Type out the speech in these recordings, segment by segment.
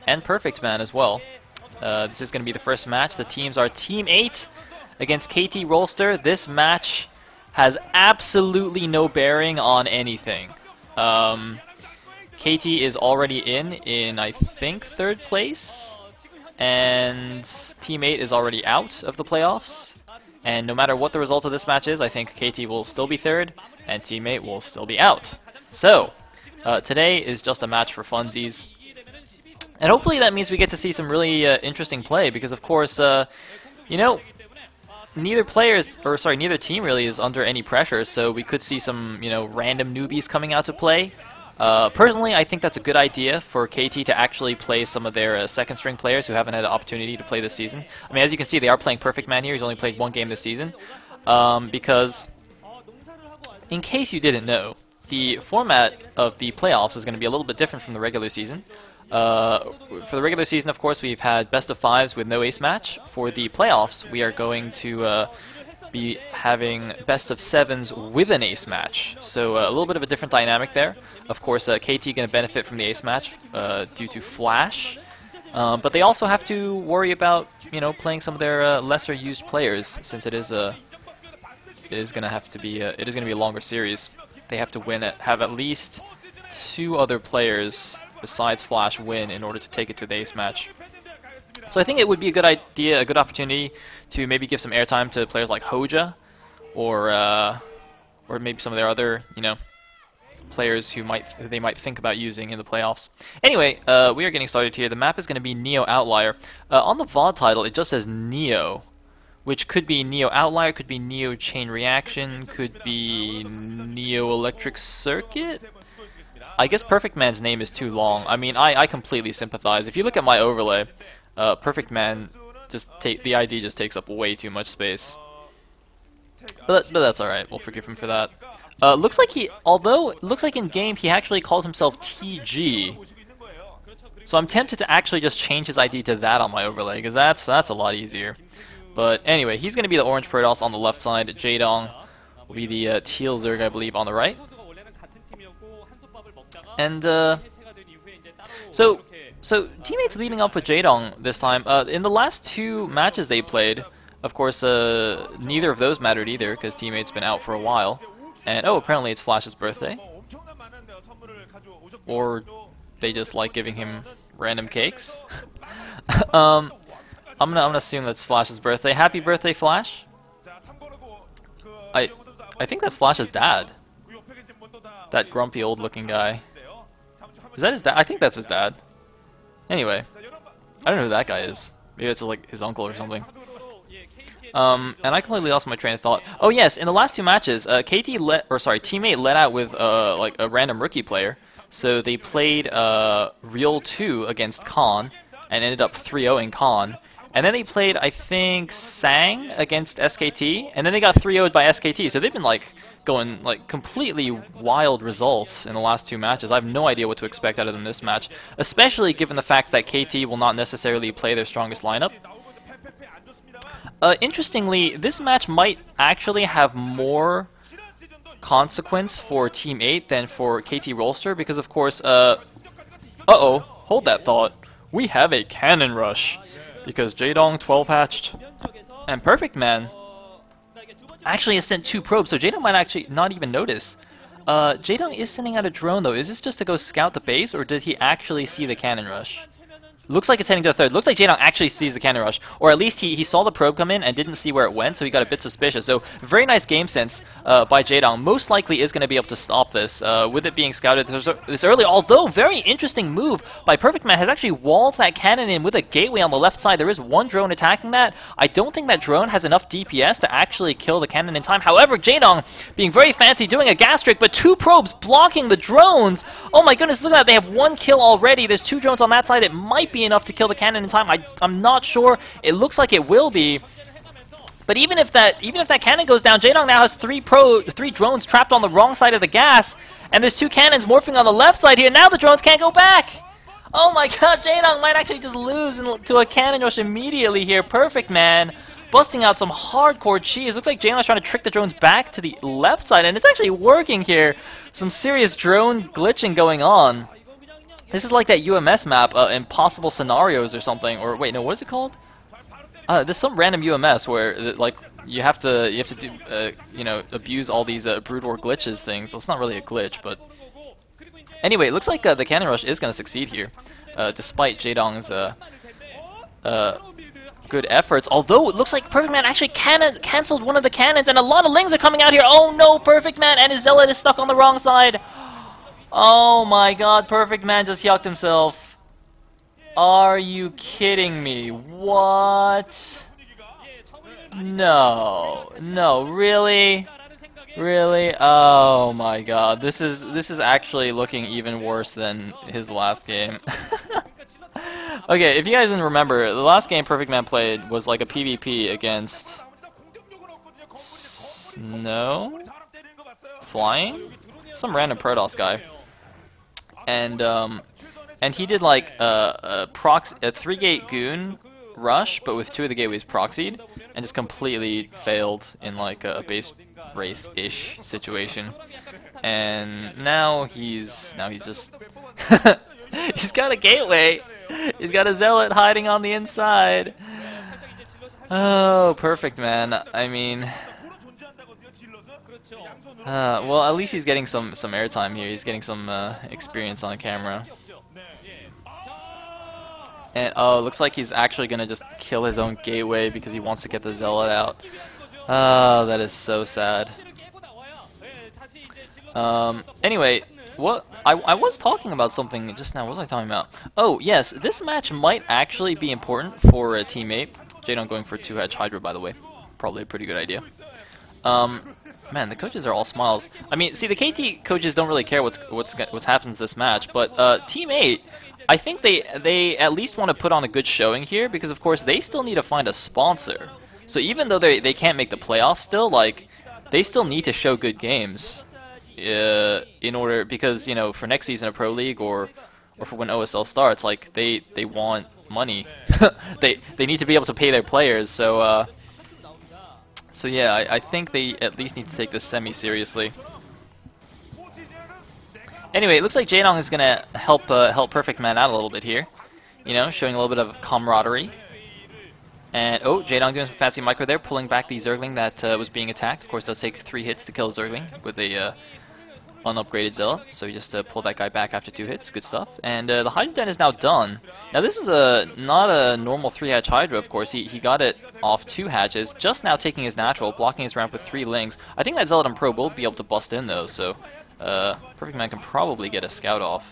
and Perfectman as well. This is going to be the first match. The teams are Team 8 against KT Rolster. This match has absolutely no bearing on anything. KT is already in I think 3rd place, and Team 8 is already out of the playoffs. And no matter what the result of this match is, I think KT will still be 3rd, and Team 8 will still be out. So, today is just a match for funsies. And hopefully that means we get to see some really interesting play, because of course, you know, neither team really is under any pressure, so we could see some, you know, random newbies coming out to play. Personally, I think that's a good idea for KT to actually play some of their second string players who haven't had an opportunity to play this season. I mean, as you can see, they are playing Perfectman here. He's only played 1 game this season. Because, in case you didn't know, the format of the playoffs is going to be a little bit different from the regular season. For the regular season, of course, we've had best of 5s with no ace match. For the playoffs, we are going to be having best of 7s with an ace match. So a little bit of a different dynamic there. Of course, KT going to benefit from the ace match due to Flash, but they also have to worry about, you know, playing some of their lesser used players, since it is going to be a longer series. They have to have at least 2 other players besides Flash win in order to take it to the ace match. So I think it would be a good idea, a good opportunity to maybe give some airtime to players like Hoja, or maybe some of their other, you know, players who they might think about using in the playoffs. Anyway, we are getting started here. The map is going to be Neo Outlier. On the VOD title, it just says Neo, which could be Neo Outlier, could be Neo Chain Reaction, could be Neo Electric Circuit. I guess Perfectman's name is too long. I mean, I completely sympathize. If you look at my overlay, Perfectman, the ID just takes up way too much space. But that's alright, we'll forgive him for that. Looks like in game he actually called himself TG. So I'm tempted to actually just change his ID to that on my overlay, because that's a lot easier. But anyway, he's going to be the orange Protoss on the left side. Jaedong will be the teal Zerg, I believe, on the right. And so teammates leading up with Jaedong this time. In the last 2 matches they played, of course, neither of those mattered either, because teammates been out for a while. And oh, apparently it's Flash's birthday, or they just like giving him random cakes. I'm gonna assume that's Flash's birthday. Happy birthday, Flash! I think that's Flash's dad. That grumpy old looking guy. Is that his dad? I think that's his dad. Anyway, I don't know who that guy is. Maybe it's like his uncle or something. And I completely lost my train of thought. Oh yes, in the last 2 matches, Team 8 let out with like a random rookie player. So they played Real 2 against Khan and ended up 3-0ing Khan. And then they played, I think, Sang against SKT, and then they got 3-0'd by SKT. So they've been like going like completely wild results in the last 2 matches. I have no idea what to expect out of them this match, especially given the fact that KT will not necessarily play their strongest lineup. Interestingly, this match might actually have more consequence for Team 8 than for KT Rolster, because of course, uh-oh, hold that thought. We have a cannon rush, because Jaedong 12-hatched and Perfectman actually has sent 2 probes, so Jaedong might actually not even notice. Jaedong is sending out a drone though. Is this just to go scout the base, or did he actually see the cannon rush? Looks like it's heading to the 3rd. Looks like Jaedong actually sees the cannon rush. Or at least he saw the probe come in and didn't see where it went, so he got a bit suspicious. So, very nice game sense by Jaedong. Most likely is going to be able to stop this. With it being scouted this early, although very interesting move by Perfectman, has actually walled that cannon in with a gateway on the left side. There is 1 drone attacking that. I don't think that drone has enough DPS to actually kill the cannon in time. However, Jaedong being very fancy, doing a gas trick, but 2 probes blocking the drones. Oh my goodness, look at that. They have 1 kill already. There's 2 drones on that side. It might be enough to kill the cannon in time. I'm not sure. It looks like it will be. But even if that cannon goes down, Jaedong now has 3 drones trapped on the wrong side of the gas, and there's 2 cannons morphing on the left side here. Now the drones can't go back. Oh my god, Jaedong might actually just lose to a cannon rush immediately here. Perfectman busting out some hardcore cheese. Looks like Jaedong's trying to trick the drones back to the left side, and it's actually working here. Some serious drone glitching going on. This is like that UMS map, Impossible Scenarios or something. Or wait, no, what is it called? There's some random UMS where like you have to do you know, abuse all these brute or glitches things. Well, it's not really a glitch, but anyway, it looks like the cannon rush is going to succeed here, despite Jaedong's good efforts. Although it looks like Perfectman actually cancelled one of the cannons, and a lot of Lings are coming out here. Oh no, Perfectman and his Zealot is stuck on the wrong side. Oh my god, Perfectman just yucked himself. Are you kidding me? What? No. No, really? Really? Oh my god. This is actually looking even worse than his last game. Okay, if you guys didn't remember, the last game Perfectman played was like a PvP against Snow? Flying? Some random Protoss guy. And he did like a 3-gate goon rush, but with 2 of the gateways proxied, and just completely failed in like a base race-ish situation. And now he's just he's got a gateway. He's got a Zealot hiding on the inside. Oh, Perfectman. I mean, well, at least he's getting some airtime here. He's getting some experience on camera. And oh, looks like he's actually gonna just kill his own gateway because he wants to get the Zealot out. Oh, that is so sad. Anyway, what I was talking about something just now. What was I talking about? Oh yes, this match might actually be important for a teammate. Jaedong going for 2-hedge Hydra, by the way. Probably a pretty good idea. Man, the coaches are all smiles. I mean, see, the KT coaches don't really care what's happens this match, but Team 8, I think they at least want to put on a good showing here because, of course, they still need to find a sponsor. So even though they can't make the playoffs still, like, they still need to show good games in order, because, you know, for next season of Pro League or for when OSL starts, like, they want money. they need to be able to pay their players, so so yeah, I think they at least need to take this semi-seriously. Anyway, it looks like Jaedong is gonna help Perfectman out a little bit here. You know, showing a little bit of camaraderie. And oh, Jaedong doing some fancy micro there, pulling back the Zergling that was being attacked. Of course, it does take 3 hits to kill Zergling with a unupgraded Zealot. So you just pull that guy back after 2 hits. Good stuff. And the Hydra Den is now done. Now this is not a normal 3-hatch Hydra, of course. He got it off 2 hatches, just now taking his natural, blocking his ramp with 3 Lings. I think that Zealot and Pro will be able to bust in though, so Perfectman can probably get a scout off.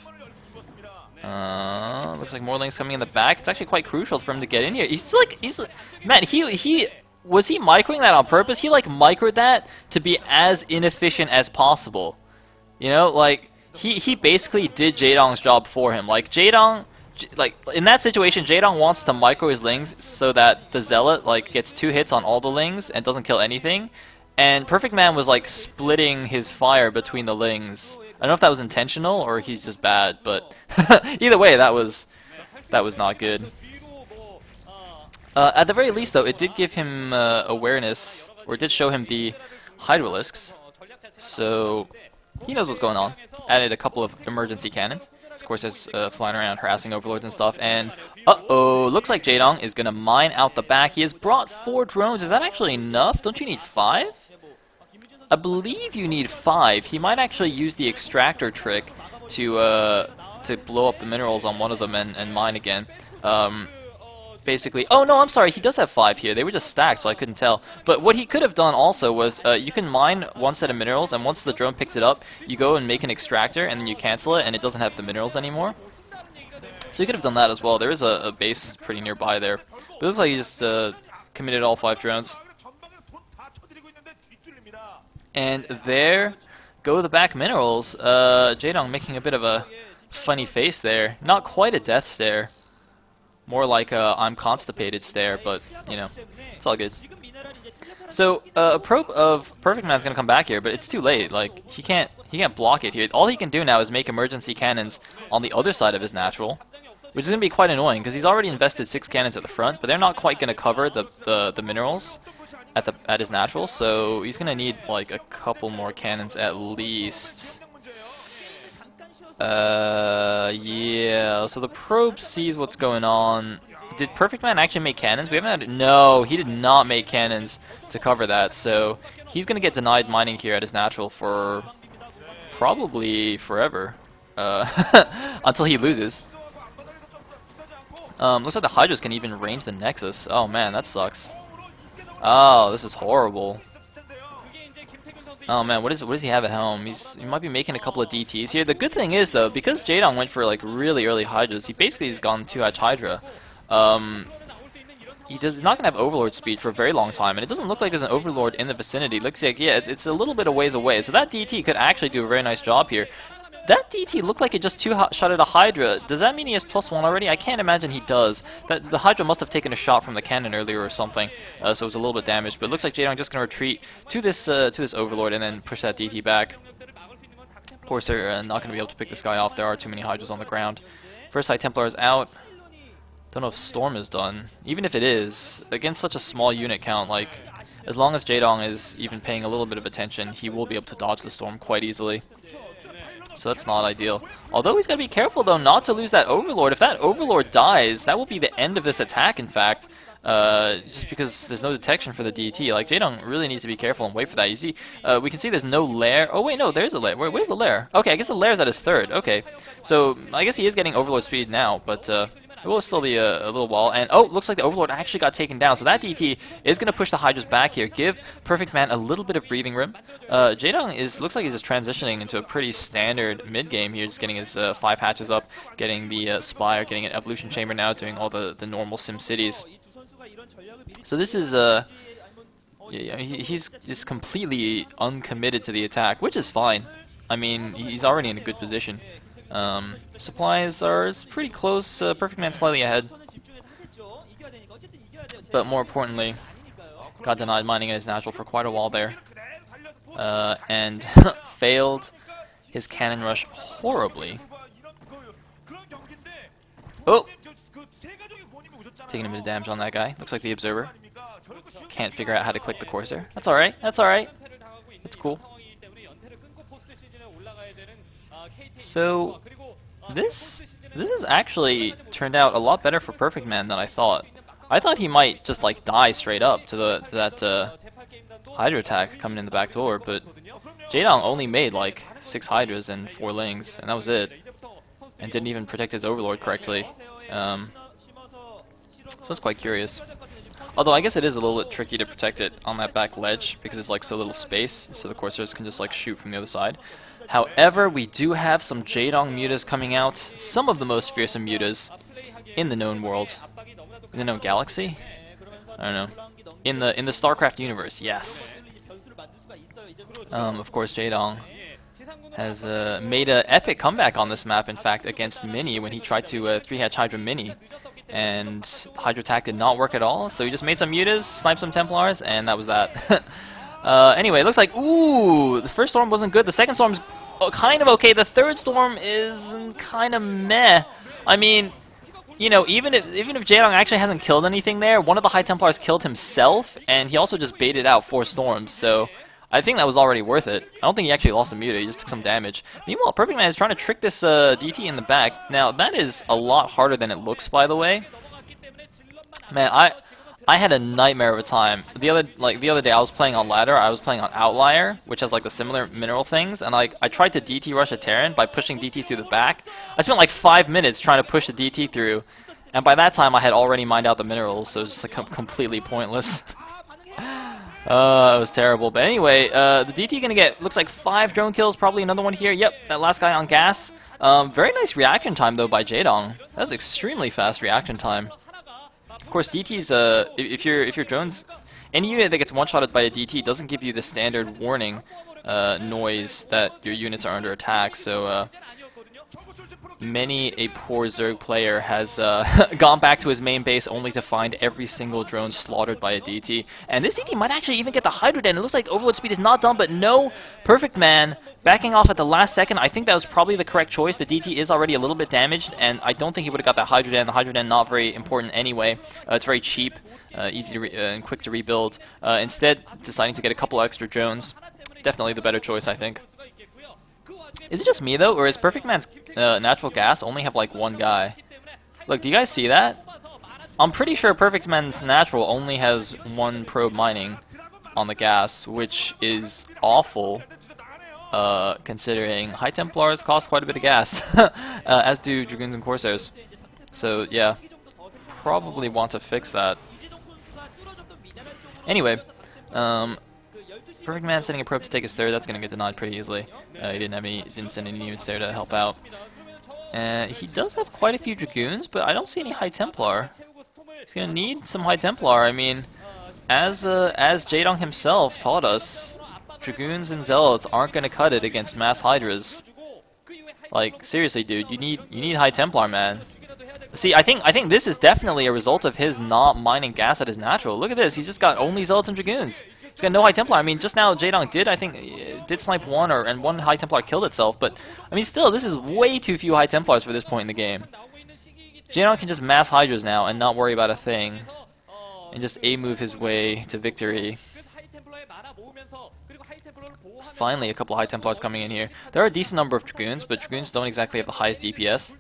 Looks like more Lings coming in the back. It's actually quite crucial for him to get in here. Man, was he microing that on purpose? He like microed that to be as inefficient as possible. You know, like he basically did Jaedong's job for him. Like Jaedong, like in that situation, Jaedong wants to micro his Lings so that the Zealot like gets 2 hits on all the Lings and doesn't kill anything. And Perfectman was like splitting his fire between the Lings. I don't know if that was intentional or he's just bad, but either way, that was not good. At the very least, though, it did give him awareness, or it did show him the Hydralisks, so he knows what's going on. Added a couple of emergency cannons. Of course, is flying around harassing overlords and stuff. And uh-oh, looks like Jaedong is gonna mine out the back. He has brought 4 drones. Is that actually enough? Don't you need 5? I believe you need 5. He might actually use the extractor trick to blow up the minerals on one of them and mine again. Basically, oh no, I'm sorry, he does have 5 here. They were just stacked, so I couldn't tell. But what he could have done also was, you can mine 1 set of minerals, and once the drone picks it up, you go and make an extractor, and then you cancel it, and it doesn't have the minerals anymore. So you could have done that as well. There is a base pretty nearby there. But it looks like he just committed all 5 drones. And there go the back minerals. Jaedong making a bit of a funny face there. Not quite a death stare. More like a I'm constipated stare, but, you know, it's all good. So, a probe of Perfectman's gonna come back here, but it's too late. Like, he can't block it here. All he can do now is make emergency cannons on the other side of his natural, which is gonna be quite annoying, because he's already invested 6 cannons at the front, but they're not quite gonna cover the minerals at his natural, so he's gonna need like a couple more cannons at least. Yeah, so the probe sees what's going on. Did Perfectman actually make cannons? We haven't had... No, he did not make cannons to cover that, so he's going to get denied mining here at his natural for probably forever. Until he loses. Looks like the Hydras can even range the Nexus. Oh man, that sucks. Oh, this is horrible. Oh man, what does he have at home? He might be making a couple of DTs here. The good thing is though, because Jaedong went for like really early Hydras, he basically has gone 2-hatch Hydra. He's not gonna have Overlord speed for a very long time, and it doesn't look like there's an Overlord in the vicinity. Looks like it's a little bit of ways away. So that DT could actually do a very nice job here. That DT looked like it just shot at a Hydra. Does that mean he has +1 already? I can't imagine he does. The Hydra must have taken a shot from the cannon earlier or something, so it was a little bit damaged. But it looks like Jaedong just going to retreat to this Overlord and then push that DT back. Of course, they're not going to be able to pick this guy off. There are too many Hydras on the ground. First High Templar is out. Don't know if Storm is done. Even if it is, against such a small unit count, like as long as Jaedong is even paying a little bit of attention, he will be able to dodge the Storm quite easily. So that's not ideal. Although he's got to be careful, though, not to lose that Overlord. If that Overlord dies, that will be the end of this attack, in fact. Just because there's no detection for the DT. Like, Jaedong really needs to be careful and wait for that. You see, we can see there's no lair. Oh, wait, no, there's a lair. Where's the lair? Okay, I guess the lair's at his third. Okay. So, I guess he is getting Overlord speed now, but it will still be a little while. And, oh, looks like the Overlord actually got taken down. So that DT is going to push the Hydras back here. Give Perfectman a little bit of breathing room. Jaedong looks like he's just transitioning into a pretty standard mid-game here. Just getting his 5 hatches up, getting the Spire, getting an Evolution Chamber now, doing all the normal Sim Cities. So this is, he's just completely uncommitted to the attack, which is fine. I mean, he's already in a good position. Supplies are pretty close. Perfectman slightly ahead, but more importantly, got denied mining at his natural for quite a while there, and failed his cannon rush horribly. Oh, taking a bit of damage on that guy. Looks like the Observer can't figure out how to click the Corsair. That's all right. That's all right. That's cool. So this has actually turned out a lot better for Perfectman than I thought. I thought he might just like die straight up to that Hydra attack coming in the back door, but Jaedong only made like 6 Hydras and 4 Lings, and that was it, and didn't even protect his Overlord correctly. So that's quite curious. Although I guess it is a little bit tricky to protect it on that back ledge because it's like so little space, so the Corsairs can just like shoot from the other side. However, we do have some Jaedong mutas coming out, some of the most fearsome mutas in the known world. In the known galaxy? I don't know. In the StarCraft universe, yes. Of course, Jaedong has made an epic comeback on this map, in fact, against Mini when he tried to 3-hatch Hydra Mini. And Hydra attack did not work at all, so he just made some mutas, sniped some Templars, and that was that. Anyway, it looks like, ooh, the first storm wasn't good. The second storm's kind of okay. The third storm is kind of meh. I mean, you know, even if Jaedong actually hasn't killed anything there, one of the High Templars killed himself, and he also just baited out 4 storms. So I think that was already worth it. I don't think he actually lost a muta. He just took some damage. Meanwhile, Perfectman is trying to trick this DT in the back. Now that is a lot harder than it looks, by the way. Man, I had a nightmare of a time. The other day I was playing on Ladder, I was playing on Outlier, which has like the similar mineral things, and like I tried to DT rush a Terran by pushing DTs through the back. I spent like 5 minutes trying to push the DT through, and by that time I had already mined out the minerals, so it was just like completely pointless. It was terrible. But anyway, the DT gonna get, looks like 5 drone kills, probably another one here. Yep, that last guy on gas. Very nice reaction time though by Jaedong. That's extremely fast reaction time. Of course, DT's if your drones, any unit that gets one-shotted by a DT doesn't give you the standard warning noise that your units are under attack. So many a poor Zerg player has gone back to his main base only to find every single drone slaughtered by a DT. And this DT might actually even get the Hydra Den. It looks like Overload speed is not done, but no, Perfectman backing off at the last second. I think that was probably the correct choice. The DT is already a little bit damaged, and I don't think he would have got that Hydra Den. The Hydra Den not very important anyway. It's very cheap, easy to and quick to rebuild. Instead, deciding to get a couple extra drones. Definitely the better choice, I think. Is it just me, though, or is Perfectman's natural gas only have like one guy. Look, do you guys see that? I'm pretty sure Perfectman's natural only has one probe mining on the gas, which is awful, considering High Templars cost quite a bit of gas, as do Dragoons and Corsairs. So yeah, probably want to fix that. Anyway, Perfectman sending a probe to take his third. That's gonna get denied pretty easily. He didn't send any units there to help out. And he does have quite a few Dragoons, but I don't see any High Templar. He's gonna need some High Templar. I mean, as Jaedong himself taught us, Dragoons and Zealots aren't gonna cut it against mass Hydras. Like seriously, dude, you need High Templar, man. See, I think this is definitely a result of his not mining gas at his natural. Look at this, he's just got only Zealots and Dragoons. He's got no High Templar. I mean, just now Jaedong did snipe one, and one High Templar killed itself, but I mean still, this is way too few High Templars for this point in the game. Jaedong can just mass Hydras now and not worry about a thing, and just A-move his way to victory. Finally, a couple of High Templars coming in here. There are a decent number of Dragoons, but Dragoons don't exactly have the highest DPS,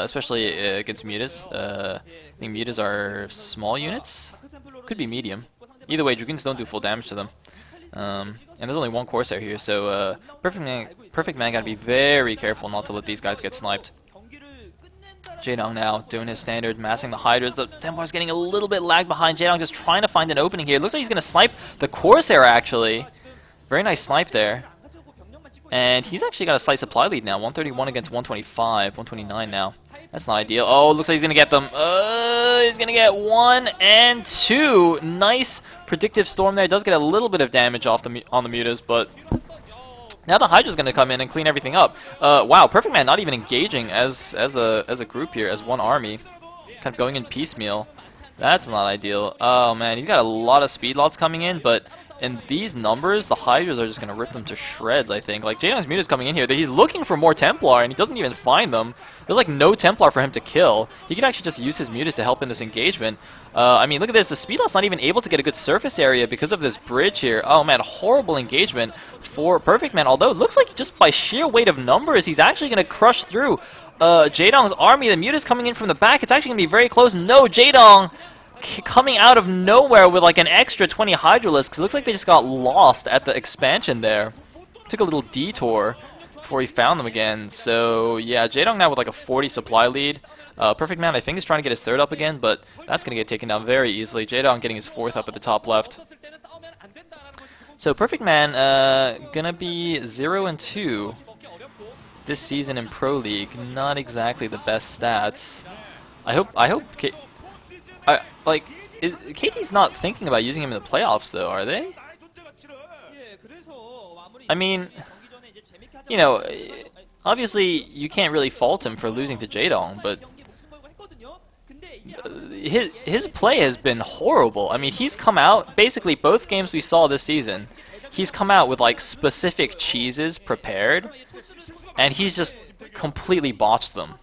especially against Mutas. I think Mutas are small units? Could be medium. Either way, Dragoons don't do full damage to them. And there's only one Corsair here, so Perfectman gotta be very careful not to let these guys get sniped. Jaedong now doing his standard, massing the Hydras. The Templar's getting a little bit lagged behind. Jaedong just trying to find an opening here. Looks like he's gonna snipe the Corsair actually. Very nice snipe there. And he's actually got a slight supply lead now. 131 against 125, 129 now. That's not ideal. Oh, looks like he's gonna get them. He's gonna get 1 and 2. Nice predictive storm there. It does get a little bit of damage off on the Mutas, but now the Hydra's gonna come in and clean everything up. Wow, Perfectman not even engaging as a group here, as one army, kind of going in piecemeal. That's not ideal. Oh man, he's got a lot of speed lots coming in, but in these numbers, the Hydras are just going to rip them to shreds, I think. Like, Jaedong's Muta's coming in here. He's looking for more Templar, and he doesn't even find them. There's, like, no Templar for him to kill. He could actually just use his Mutas to help in this engagement. I mean, look at this. The Speedlot's not even able to get a good surface area because of this bridge here. Oh, man, horrible engagement for Perfectman. Although, it looks like just by sheer weight of numbers, he's actually going to crush through Jaedong's army. The Muta's coming in from the back. It's actually going to be very close. No, Jaedong coming out of nowhere with like an extra 20 Hydralisks. It looks like they just got lost at the expansion there. Took a little detour before he found them again. So yeah, Jaedong now with like a 40 supply lead. Perfectman I think is trying to get his third up again, but that's going to get taken down very easily. Jaedong getting his fourth up at the top left. So Perfectman gonna be 0 and 2 this season in Pro League. Not exactly the best stats. I hope KT's not thinking about using him in the playoffs, though, are they? I mean, you know, obviously you can't really fault him for losing to Jaedong, but his play has been horrible. I mean, he's come out, basically both games we saw this season, he's come out with, like, specific cheeses prepared, and he's just completely botched them.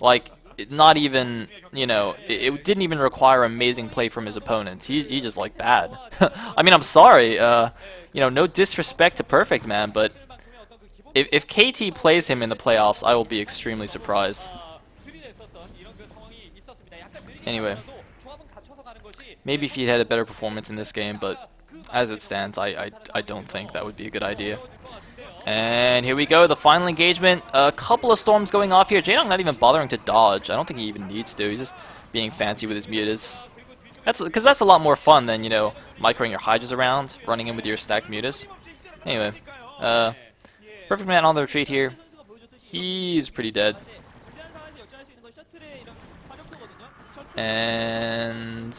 Like, not even, you know, it didn't even require amazing play from his opponents. He's just like bad. I mean, I'm sorry, you know, no disrespect to Perfectman, but if KT plays him in the playoffs, I will be extremely surprised. Anyway, maybe if he'd had a better performance in this game, but as it stands, I don't think that would be a good idea. And here we go, the final engagement. A couple of storms going off here. Jaedong not even bothering to dodge. I don't think he even needs to. He's just being fancy with his Mutas. Because that's a lot more fun than, you know, microing your Hydras around, running in with your stacked Mutas. Anyway, Perfectman on the retreat here. He's pretty dead. And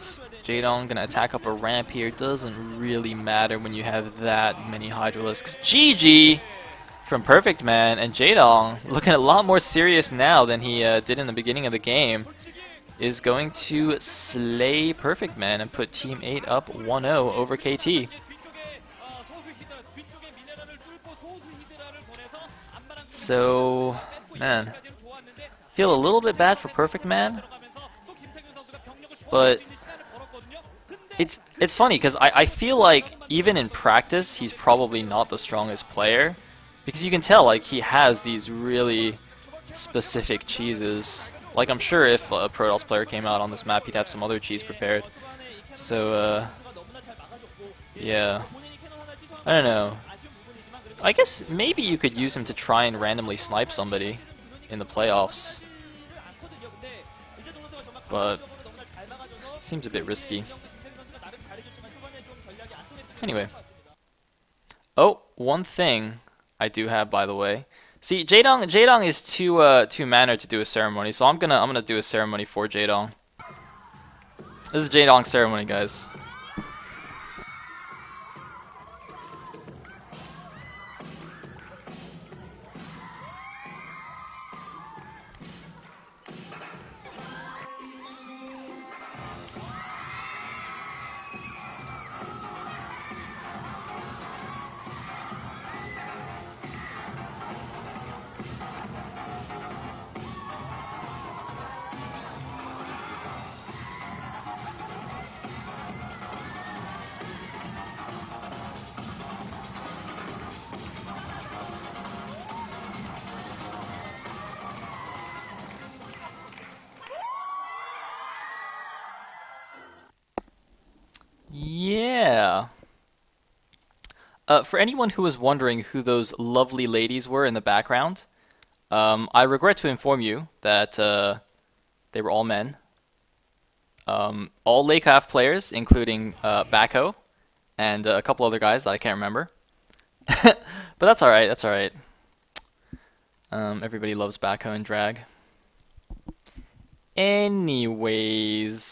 Jaedong gonna attack up a ramp here. Doesn't really matter when you have that many Hydralisks. GG from Perfectman, and Jaedong, looking a lot more serious now than he did in the beginning of the game, is going to slay Perfectman and put Team 8 up 1-0 over KT. So, man, feel a little bit bad for Perfectman. But it's funny because I feel like even in practice he's probably not the strongest player, because you can tell like he has these really, specific cheeses. Like, I'm sure if a Protoss player came out on this map, he'd have some other cheese prepared. So, yeah. I don't know. I guess maybe you could use him to try and randomly snipe somebody in the playoffs. But seems a bit risky. Anyway. Oh, one thing I do have, by the way. See, Jaedong is too mannered to do a ceremony, so I'm gonna do a ceremony for Jaedong. This is Jaedong's ceremony, guys. Yeah. For anyone who was wondering who those lovely ladies were in the background, I regret to inform you that they were all men. All Lake Half players, including Backo and a couple other guys that I can't remember. But that's alright, that's alright. Everybody loves Backo and drag. Anyways...